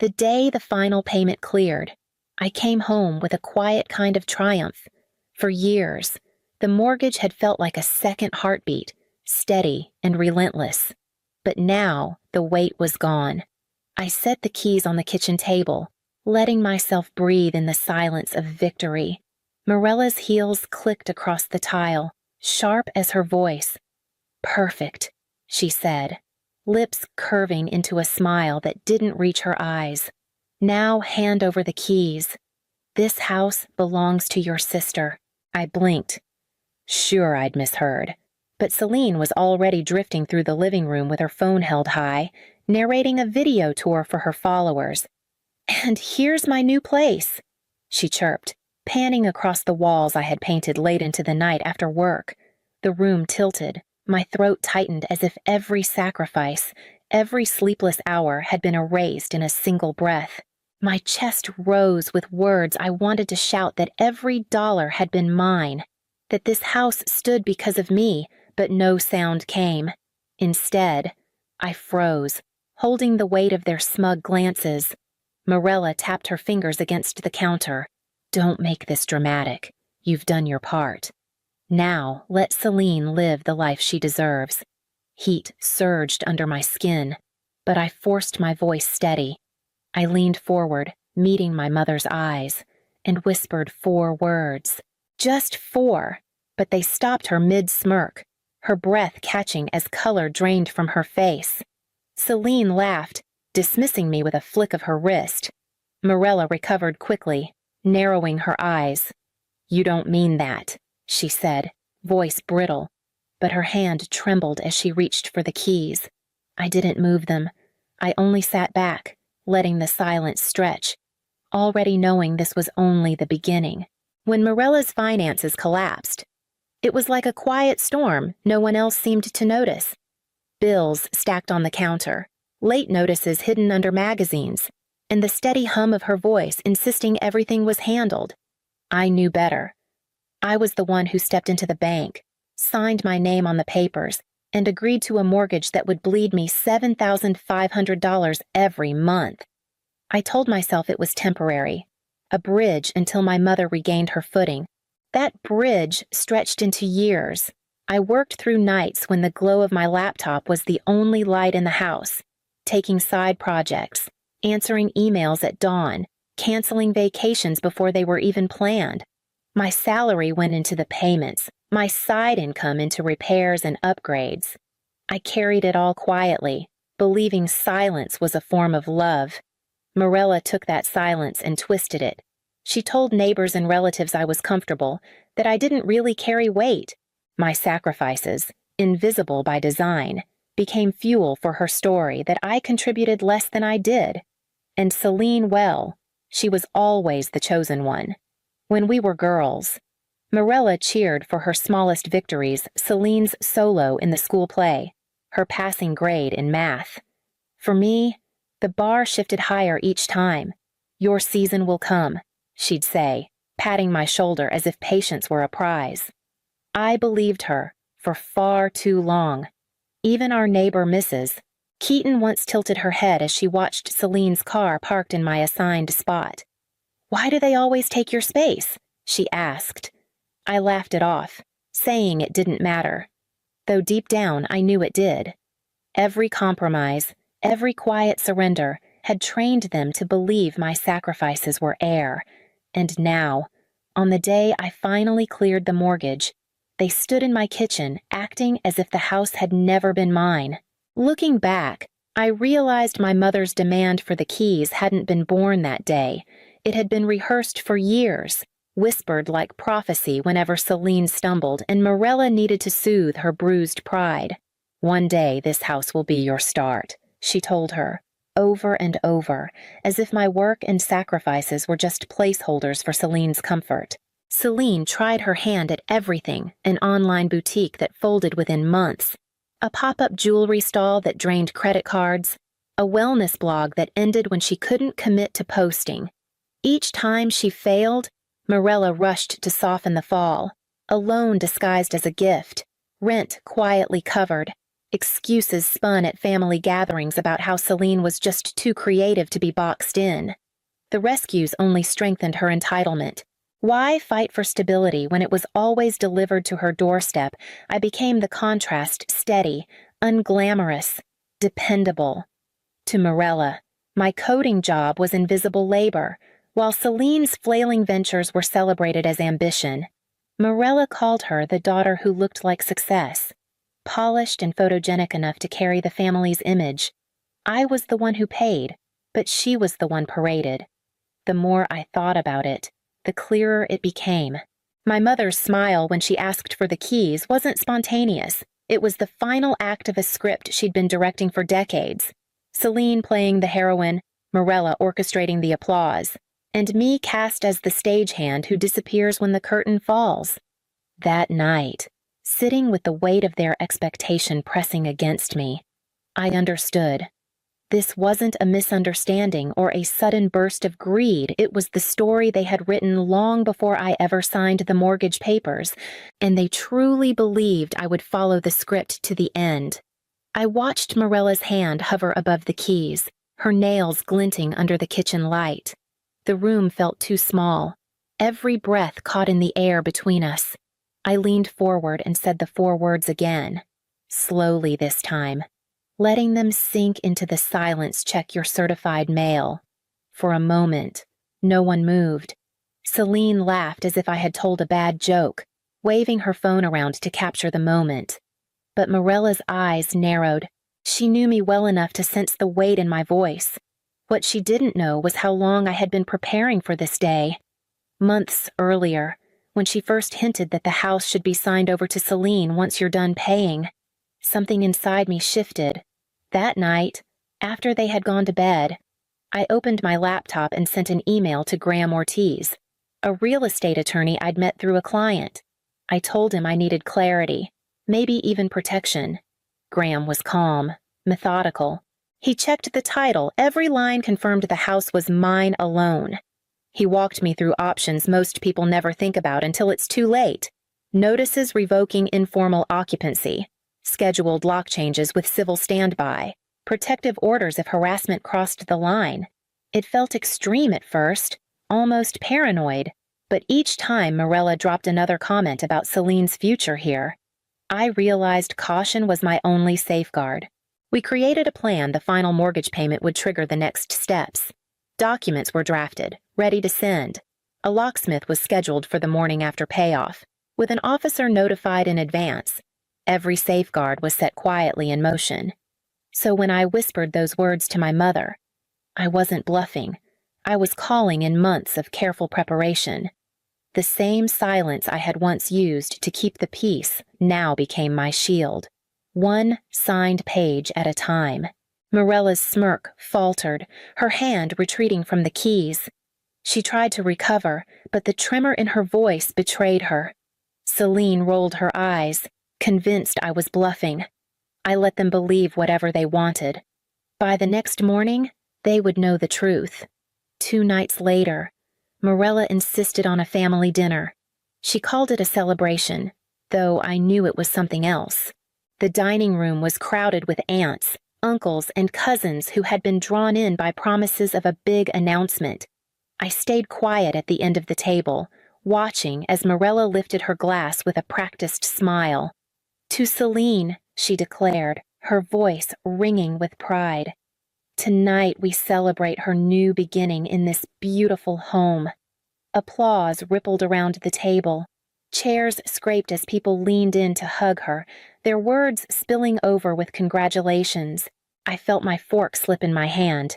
The day the final payment cleared, I came home with a quiet kind of triumph. For years, the mortgage had felt like a second heartbeat, steady and relentless. But now the weight was gone. I set the keys on the kitchen table, letting myself breathe in the silence of victory. Morella's heels clicked across the tile, sharp as her voice. "Perfect," she said, lips curving into a smile that didn't reach her eyes. "Now hand over the keys. This house belongs to your sister." I blinked. Sure, I'd misheard. But Celine was already drifting through the living room with her phone held high, narrating a video tour for her followers. "And here's my new place," she chirped, panning across the walls I had painted late into the night after work. The room tilted, my throat tightened as if every sacrifice, every sleepless hour had been erased in a single breath. My chest rose with words I wanted to shout that every dollar had been mine, that this house stood because of me, but no sound came. Instead, I froze, holding the weight of their smug glances. Morella tapped her fingers against the counter. "Don't make this dramatic. You've done your part. Now let Celine live the life she deserves." Heat surged under my skin, but I forced my voice steady. I leaned forward, meeting my mother's eyes, and whispered 4 words. Just 4, but they stopped her mid-smirk, her breath catching as color drained from her face. Celine laughed, dismissing me with a flick of her wrist. Morella recovered quickly, narrowing her eyes. "You don't mean that," she said, voice brittle, but her hand trembled as she reached for the keys. I didn't move them. I only sat back, letting the silence stretch, already knowing this was only the beginning. When Morella's finances collapsed, it was like a quiet storm no one else seemed to notice. Bills stacked on the counter, late notices hidden under magazines, and the steady hum of her voice insisting everything was handled. I knew better. I was the one who stepped into the bank, signed my name on the papers, and agreed to a mortgage that would bleed me $7,500 every month. I told myself it was temporary, a bridge until my mother regained her footing. That bridge stretched into years. I worked through nights when the glow of my laptop was the only light in the house, taking side projects, answering emails at dawn, canceling vacations before they were even planned. My salary went into the payments, my side income into repairs and upgrades. I carried it all quietly, believing silence was a form of love. Morella took that silence and twisted it. She told neighbors and relatives I was comfortable, that I didn't really carry weight. My sacrifices, invisible by design, became fuel for her story that I contributed less than I did. And Celine, well, she was always the chosen one. When we were girls, Morella cheered for her smallest victories, Celine's solo in the school play, her passing grade in math. For me, the bar shifted higher each time. "Your season will come," she'd say, patting my shoulder as if patience were a prize. I believed her for far too long. Even our neighbor Mrs. Keaton once tilted her head as she watched Celine's car parked in my assigned spot. "Why do they always take your space?" she asked. I laughed it off, saying it didn't matter, though deep down I knew it did. Every compromise, every quiet surrender had trained them to believe my sacrifices were air. And now, on the day I finally cleared the mortgage, they stood in my kitchen, acting as if the house had never been mine. Looking back, I realized my mother's demand for the keys hadn't been born that day. It had been rehearsed for years, whispered like prophecy whenever Celine stumbled and Morella needed to soothe her bruised pride. "One day this house will be your start," she told her, over and over, as if my work and sacrifices were just placeholders for Celine's comfort. Celine tried her hand at everything, an online boutique that folded within months, a pop-up jewelry stall that drained credit cards, a wellness blog that ended when she couldn't commit to posting. Each time she failed, Morella rushed to soften the fall, a loan disguised as a gift, rent quietly covered, Excuses spun at family gatherings about how Celine was just too creative to be boxed in. The rescues only strengthened her entitlement. Why fight for stability when it was always delivered to her doorstep? I became the contrast: steady, unglamorous, dependable. To Morella, my coding job was invisible labor, while Celine's flailing ventures were celebrated as ambition. Morella called her the daughter who looked like success, polished and photogenic enough to carry the family's image. I was the one who paid, but she was the one paraded. The more I thought about it, the clearer it became. My mother's smile when she asked for the keys wasn't spontaneous. It was the final act of a script she'd been directing for decades. Celine playing the heroine, Morella orchestrating the applause, and me cast as the stagehand who disappears when the curtain falls. That night, sitting with the weight of their expectation pressing against me, I understood. This wasn't a misunderstanding or a sudden burst of greed. It was the story they had written long before I ever signed the mortgage papers, and they truly believed I would follow the script to the end. I watched Morella's hand hover above the keys, her nails glinting under the kitchen light. The room felt too small. Every breath caught in the air between us. I leaned forward and said the 4 words again, slowly this time, letting them sink into the silence. Check your certified mail. For a moment, no one moved. Celine laughed as if I had told a bad joke, waving her phone around to capture the moment. But Morella's eyes narrowed. She knew me well enough to sense the weight in my voice. What she didn't know was how long I had been preparing for this day. Months earlier, when she first hinted that the house should be signed over to Celine once you're done paying, something inside me shifted. That night, after they had gone to bed, I opened my laptop and sent an email to Graham Ortiz, a real estate attorney I'd met through a client. I told him I needed clarity, maybe even protection. Graham was calm, methodical. He checked the title. Every line confirmed the house was mine alone. He walked me through options most people never think about until it's too late. Notices revoking informal occupancy, scheduled lock changes with civil standby, protective orders if harassment crossed the line. It felt extreme at first, almost paranoid, but each time Morella dropped another comment about Celine's future here, I realized caution was my only safeguard. We created a plan the final mortgage payment would trigger the next steps. Documents were drafted, ready to send. A locksmith was scheduled for the morning after payoff, with an officer notified in advance. Every safeguard was set quietly in motion. So when I whispered those words to my mother, I wasn't bluffing. I was calling in months of careful preparation. The same silence I had once used to keep the peace now became my shield. One signed page at a time. Morella's smirk faltered, her hand retreating from the keys. She tried to recover, but the tremor in her voice betrayed her. Celine rolled her eyes, convinced I was bluffing. I let them believe whatever they wanted. By the next morning, they would know the truth. 2 nights later, Morella insisted on a family dinner. She called it a celebration, though I knew it was something else. The dining room was crowded with aunts, uncles, and cousins who had been drawn in by promises of a big announcement. I stayed quiet at the end of the table, watching as Morella lifted her glass with a practiced smile. "To Celine," she declared, her voice ringing with pride. "Tonight we celebrate her new beginning in this beautiful home." Applause rippled around the table. Chairs scraped as people leaned in to hug her, their words spilling over with congratulations. I felt my fork slip in my hand.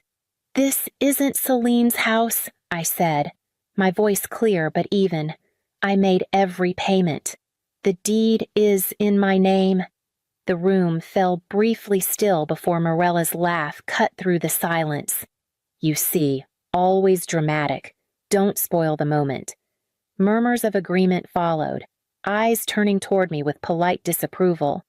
"This isn't Celine's house," I said, my voice clear but even. "I made every payment. The deed is in my name." The room fell briefly still before Morella's laugh cut through the silence. "You see, always dramatic. Don't spoil the moment." Murmurs of agreement followed, eyes turning toward me with polite disapproval.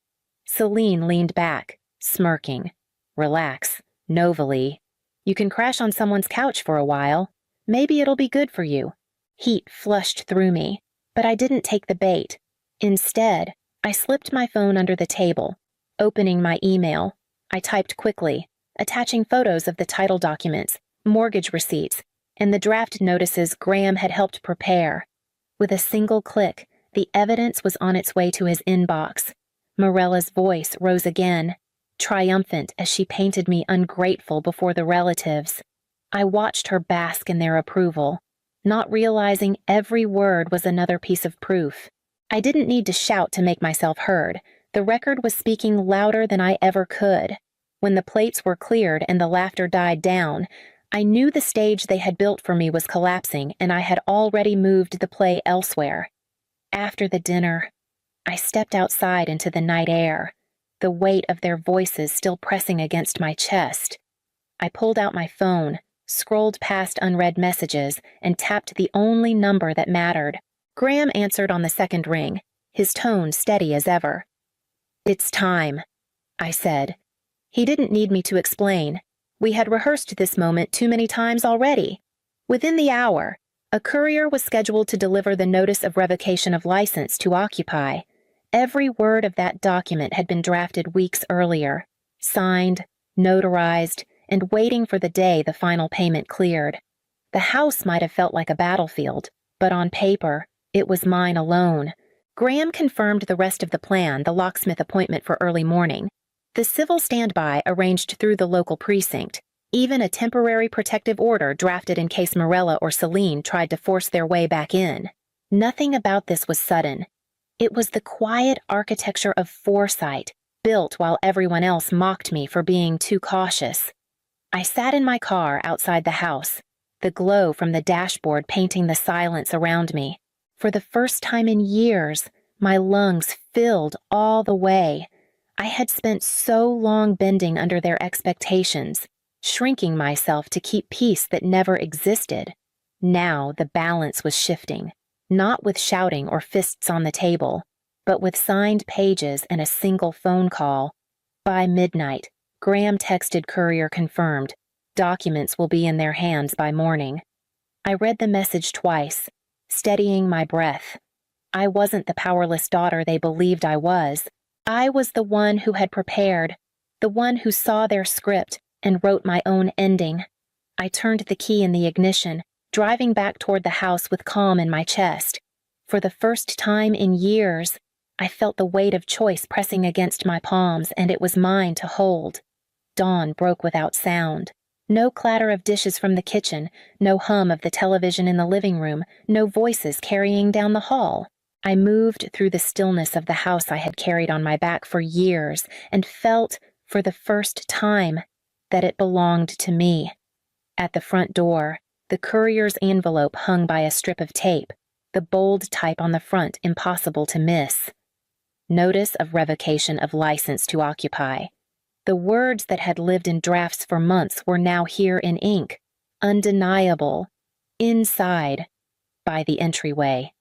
Celine leaned back, smirking. "Relax, Novalee. You can crash on someone's couch for a while. Maybe it'll be good for you." Heat flushed through me, but I didn't take the bait. Instead, I slipped my phone under the table, Opening my email, I typed quickly, attaching photos of the title documents, mortgage receipts, and the draft notices Graham had helped prepare. With a single click, the evidence was on its way to his inbox. Morella's voice rose again, triumphant as she painted me ungrateful before the relatives. I watched her bask in their approval, not realizing every word was another piece of proof. I didn't need to shout to make myself heard. The record was speaking louder than I ever could. When the plates were cleared and the laughter died down, I knew the stage they had built for me was collapsing, and I had already moved the play elsewhere. After the dinner, I stepped outside into the night air, the weight of their voices still pressing against my chest. I pulled out my phone, scrolled past unread messages, and tapped the only number that mattered. Graham answered on the second ring, his tone steady as ever. "It's time," I said. He didn't need me to explain. We had rehearsed this moment too many times already. Within the hour, a courier was scheduled to deliver the notice of revocation of license to occupy. Every word of that document had been drafted weeks earlier, signed, notarized, and waiting for the day the final payment cleared. The house might have felt like a battlefield, but on paper, it was mine alone. Graham confirmed the rest of the plan, the locksmith appointment for early morning, the civil standby arranged through the local precinct, even a temporary protective order drafted in case Morella or Celine tried to force their way back in. Nothing about this was sudden. It was the quiet architecture of foresight, built while everyone else mocked me for being too cautious. I sat in my car outside the house, the glow from the dashboard painting the silence around me. For the first time in years, my lungs filled all the way. I had spent so long bending under their expectations, shrinking myself to keep peace that never existed. Now the balance was shifting, not with shouting or fists on the table, but with signed pages and a single phone call. By midnight, Graham texted courier confirmed. Documents will be in their hands by morning. I read the message twice, steadying my breath. I wasn't the powerless daughter they believed I was. I was the one who had prepared, the one who saw their script and wrote my own ending. I turned the key in the ignition, driving back toward the house with calm in my chest. For the first time in years, I felt the weight of choice pressing against my palms, and it was mine to hold. Dawn broke without sound. No clatter of dishes from the kitchen, no hum of the television in the living room, no voices carrying down the hall. I moved through the stillness of the house I had carried on my back for years and felt, for the first time, that it belonged to me. At the front door, the courier's envelope hung by a strip of tape, the bold type on the front impossible to miss. Notice of revocation of license to occupy. The words that had lived in drafts for months were now here in ink, undeniable, inside, by the entryway.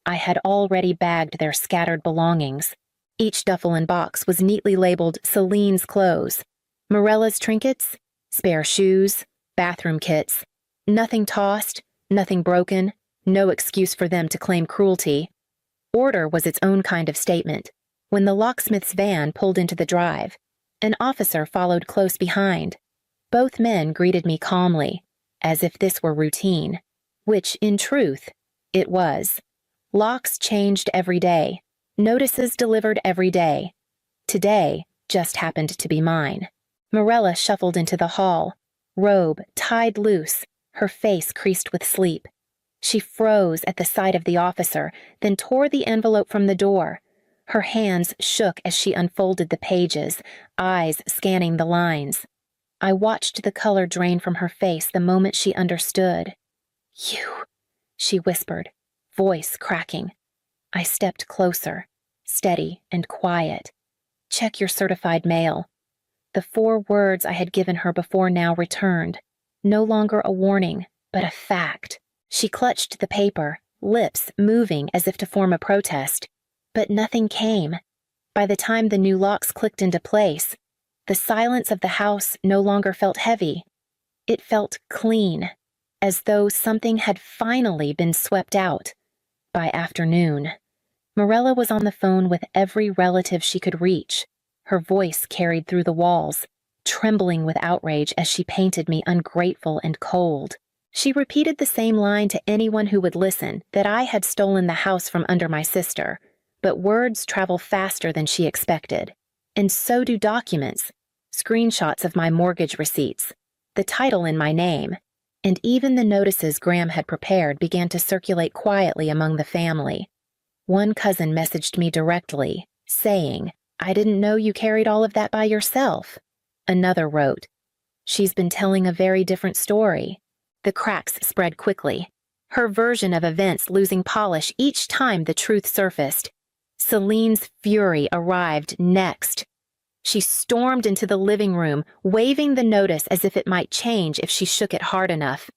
I had already bagged their scattered belongings. Each duffel and box was neatly labeled Celine's clothes, Morella's trinkets, spare shoes, bathroom kits. Nothing tossed, nothing broken, no excuse for them to claim cruelty. Order was its own kind of statement. When the locksmith's van pulled into the drive, an officer followed close behind. Both men greeted me calmly, as if this were routine, which, in truth, it was. Locks changed every day, notices delivered every day. Today just happened to be mine. Morella shuffled into the hall, robe tied loose, her face creased with sleep. She froze at the sight of the officer, then tore the envelope from the door. Her hands shook as she unfolded the pages, eyes scanning the lines. I watched the color drain from her face the moment she understood. "You," she whispered, voice cracking. I stepped closer, steady and quiet. "Check your certified mail." The 4 words I had given her before now returned, no longer a warning, but a fact. She clutched the paper, lips moving as if to form a protest, but nothing came. By the time the new locks clicked into place, the silence of the house no longer felt heavy. It felt clean, as though something had finally been swept out. By afternoon, Morella was on the phone with every relative she could reach, Her voice carried through the walls, trembling with outrage as she painted me ungrateful and cold. She repeated the same line to anyone who would listen, that I had stolen the house from under my sister. But words travel faster than she expected. And so do documents, screenshots of my mortgage receipts, the title in my name, and even the notices Graham had prepared began to circulate quietly among the family. One cousin messaged me directly, saying, "I didn't know you carried all of that by yourself." Another wrote, "She's been telling a very different story." The cracks spread quickly, her version of events losing polish each time the truth surfaced. Celine's fury arrived next. She stormed into the living room, waving the notice as if it might change if she shook it hard enough.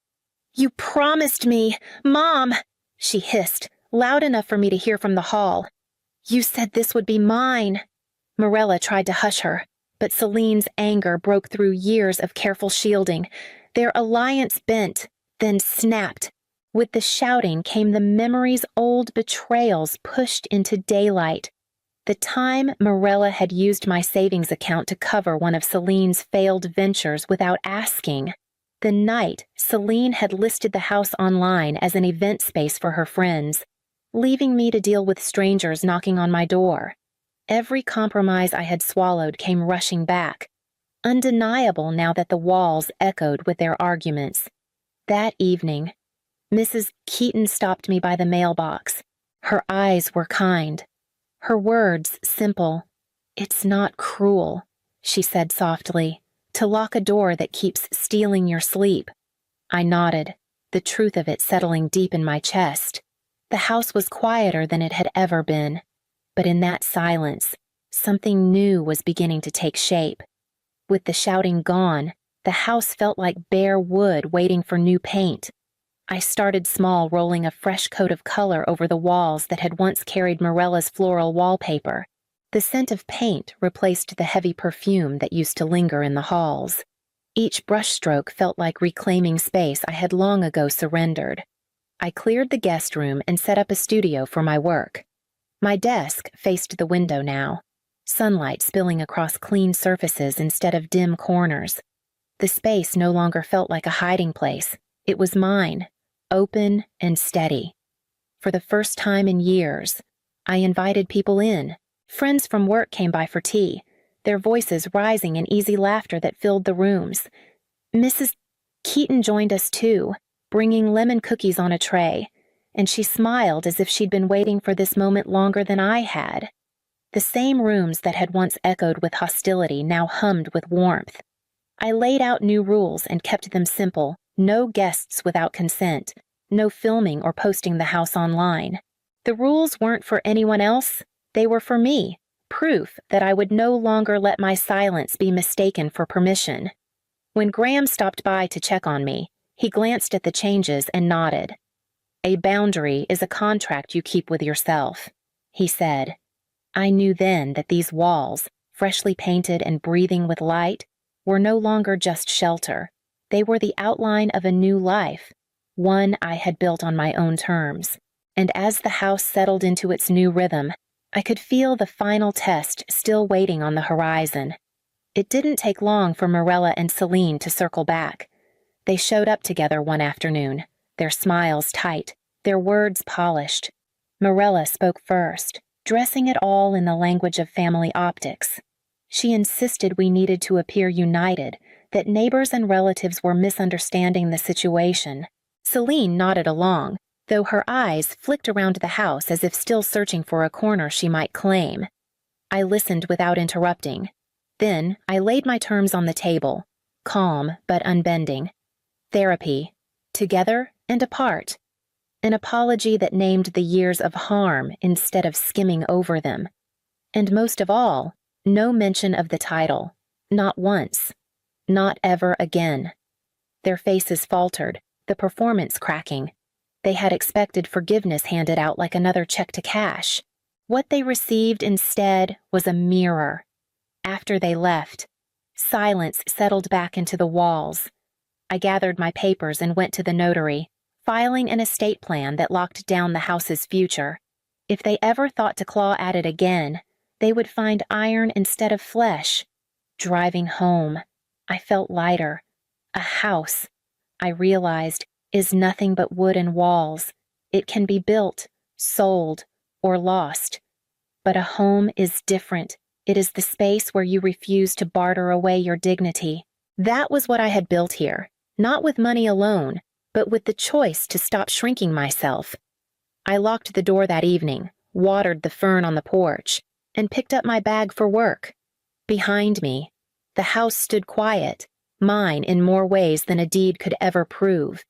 "You promised me, Mom!" she hissed, loud enough for me to hear from the hall. "You said this would be mine." Morella tried to hush her, but Celine's anger broke through years of careful shielding. Their alliance bent, then snapped. With the shouting came the memory's old betrayals pushed into daylight. The time Morella had used my savings account to cover one of Celine's failed ventures without asking. The night Celine had listed the house online as an event space for her friends, leaving me to deal with strangers knocking on my door. Every compromise I had swallowed came rushing back, undeniable now that the walls echoed with their arguments. That evening, Mrs. Keaton stopped me by the mailbox. Her eyes were kind. Her words simple. "It's not cruel," she said softly, "to lock a door that keeps stealing your sleep." I nodded, the truth of it settling deep in my chest. The house was quieter than it had ever been, but in that silence, something new was beginning to take shape. With the shouting gone, the house felt like bare wood waiting for new paint. I started small, rolling a fresh coat of color over the walls that had once carried Morella's floral wallpaper. The scent of paint replaced the heavy perfume that used to linger in the halls. Each brushstroke felt like reclaiming space I had long ago surrendered. I cleared the guest room and set up a studio for my work. My desk faced the window now, sunlight spilling across clean surfaces instead of dim corners. The space no longer felt like a hiding place. It was mine, open and steady. For the first time in years, I invited people in. Friends from work came by for tea, their voices rising in easy laughter that filled the rooms. Mrs. Keaton joined us too, bringing lemon cookies on a tray, and she smiled as if she'd been waiting for this moment longer than I had. The same rooms that had once echoed with hostility now hummed with warmth. I laid out new rules and kept them simple. No guests without consent, no filming or posting the house online. The rules weren't for anyone else, they were for me, proof that I would no longer let my silence be mistaken for permission. When Graham stopped by to check on me, he glanced at the changes and nodded. "A boundary is a contract you keep with yourself," he said. I knew then that these walls, freshly painted and breathing with light, were no longer just shelter. They were the outline of a new life, one I had built on my own terms. And as the house settled into its new rhythm, I could feel the final test still waiting on the horizon. It didn't take long for Morella and Celine to circle back. They showed up together one afternoon, their smiles tight, their words polished. Morella spoke first, dressing it all in the language of family optics. She insisted we needed to appear united, that neighbors and relatives were misunderstanding the situation. Celine nodded along, though her eyes flicked around the house as if still searching for a corner she might claim. I listened without interrupting. Then I laid my terms on the table, calm but unbending. Therapy, together and apart. An apology that named the years of harm instead of skimming over them. And most of all, no mention of the title. Not once. Not ever again. Their faces faltered, the performance cracking. They had expected forgiveness handed out like another check to cash. What they received instead was a mirror. After they left, silence settled back into the walls. I gathered my papers and went to the notary, filing an estate plan that locked down the house's future. If they ever thought to claw at it again, They would find iron instead of flesh. Driving home, I felt lighter. A house, I realized, is nothing but wood and walls. It can be built, sold, or lost. But a home is different. It is the space where you refuse to barter away your dignity. That was what I had built here, not with money alone, but with the choice to stop shrinking myself. I locked the door that evening, watered the fern on the porch, and picked up my bag for work. Behind me, the house stood quiet, mine in more ways than a deed could ever prove.